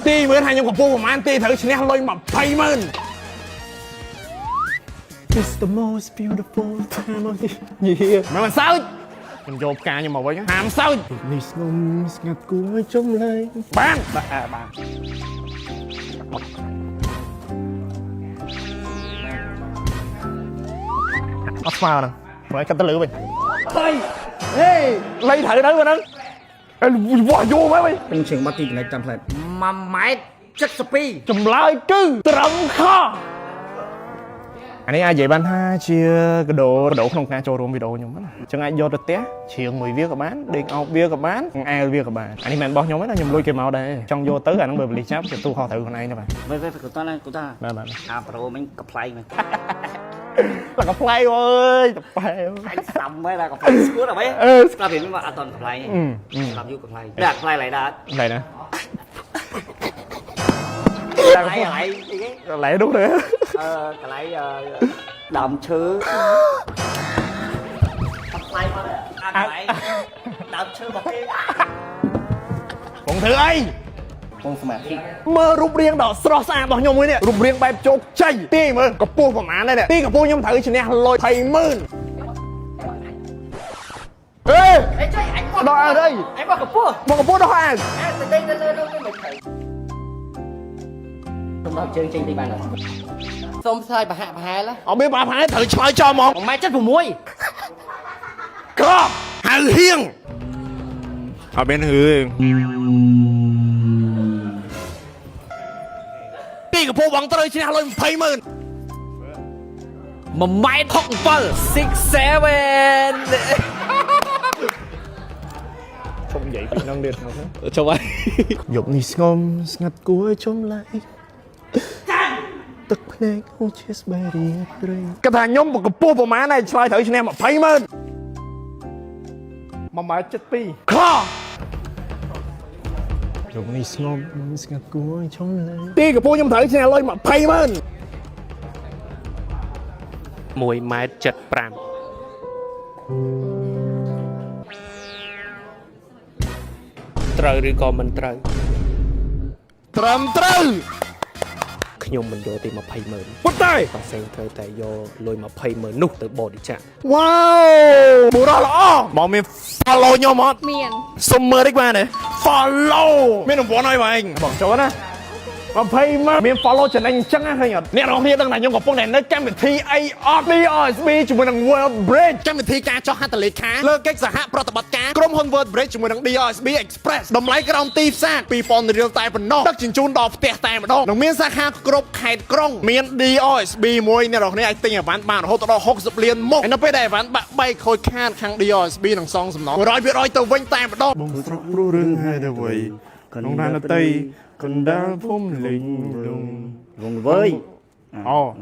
ตีเหมือนทางยังกับปูประมาณตีเถอะชนะลอยมา20,000 It's the most beautiful time of the year มันเศร้ามันโยบการยังบอกว่าห้ามเศร้า นี่สงมสงัดกูให้จมเลย บ้างเอาสมาหน่อยไว้กันตะลือไปเฮ้ยไล่ถ่ายได้วันนั้นไอ้ว่าโย่ไหมไป เป็นเชิงมาตีในจำเลยมาไม้จัดสปี จำลายจื้อตรำข้าอันนี้ai vậy ban ha chia cái đồ không ca cho rôm video nhóm á chẳng ai vô được té chuyện 10 viết các bạn điện học viết các bạn ai viết các bạn anh em bao nhóm đó nhầm lui kèm màu đây trong vô tới anh bơi chắp thì tu kho thử con này nè bạn với của ta này của ta bạn pro mình cặp play mà là cặp play ơi cặp play anh sầm mới là cặp play suốt rồi mấy ta biển mà toàn cặp play làm vui cặp play đặt play lại đã này nè lại đúng rồi cái lại đầm chữ cặp play mà lại đầm chữ một cái còn thử ai คงสมาธิ មើលរូបរាងដ៏ស្រស់ស្អាតរបស់ខ្ញុំមួយនេះរូបរាងបែបជោគជ័យទីមើលកម្ពស់ប្រហែលដែរទីកម្ពស់ខ្ញុំត្រូវឈ្នះលុយ20,000អេ ấy chơi anh qua ដល់អើđây anh qua cặp pua មកកម្ពស់ដល់អើ đây đâu mình thấy không bao chơi trên đi bàn rồi xong sai bà hạ lá អត់មានបាផាត្រូវឆ្លើយចោលមក còn mai chất của muối ក្របហៅហៀងអត់មានហឺទីកម្ពស់បងត្រូវឈ្នះលុយ20,000 một máy thọc bờ six seven ជុំនិយាយពីនឹងទៀតហ្នឹង cho vậy យប់នេះស្ងមស្ងាត់គួរឲ្យចំឡៃទឹកភ្នែកអូជាស្បែករៀបរយ គាត់ថាខ្ញុំកម្ពស់ប្រហែលហើយឆ្លើយត្រូវឈ្នះ20,000 1.72 ខ យប់នេះស្ងមស្ងាត់គួរឲ្យចំឡៃ ទីកម្ពស់ខ្ញុំត្រូវឈ្នះលុយ20,000 1.75 ត្រូវឬក៏មិនត្រូវ ត្រឹមត្រូវ ខ្ញុំមិនយកទេ20,000 ប៉ុន្តែ បើសេងត្រូវតែយកលុយ20,000នោះទៅបរិច្ចាគ វ៉ាវបុរសល្អមកមាន follow ខ្ញុំអត់ មាន សុំមើលតិចបានទេ follow មានរង្វាន់ឲ្យបងឯងបងចូលណា20,000មាន follow ចំណេញអញ្ចឹងណាឃើញអត់អ្នកនរគ្នាដឹងថាខ្ញុំកំពុងតែនៅកម្មវិធីអីអត់ DSB ជាមួយនឹង World Bridge កម្មវិធីការចុះហត្ថលេខាលើកិច្ចសហប្រតិបត្តិការក្រុមហ៊ុន World Bridge ជាមួយនឹង DSB Express តម្លៃក្រោមទីផ្សារ 2,000 រៀលតែប៉ុណ្ណោះដឹកជញ្ជូនដល់ផ្ទះតែម្ដងនិងមានសាខាគ្រប់ខេត្តក្រុងមាន DSB មួយអ្នកនរគ្នាអាចទិញអីវ៉ាន់បានរហូតដល់60លានមុខហើយនៅពេលដែលអីវ៉ាន់បាក់បែកខូចខាតខាង DSB នឹងសងសំណង 100% ទៅវិញតែម្ដង បងស្រុកព្រោះរឿងហើយទៅវៃក្នុងណានតីកណ្ដាលភូមិលេងលង vùng với Ồ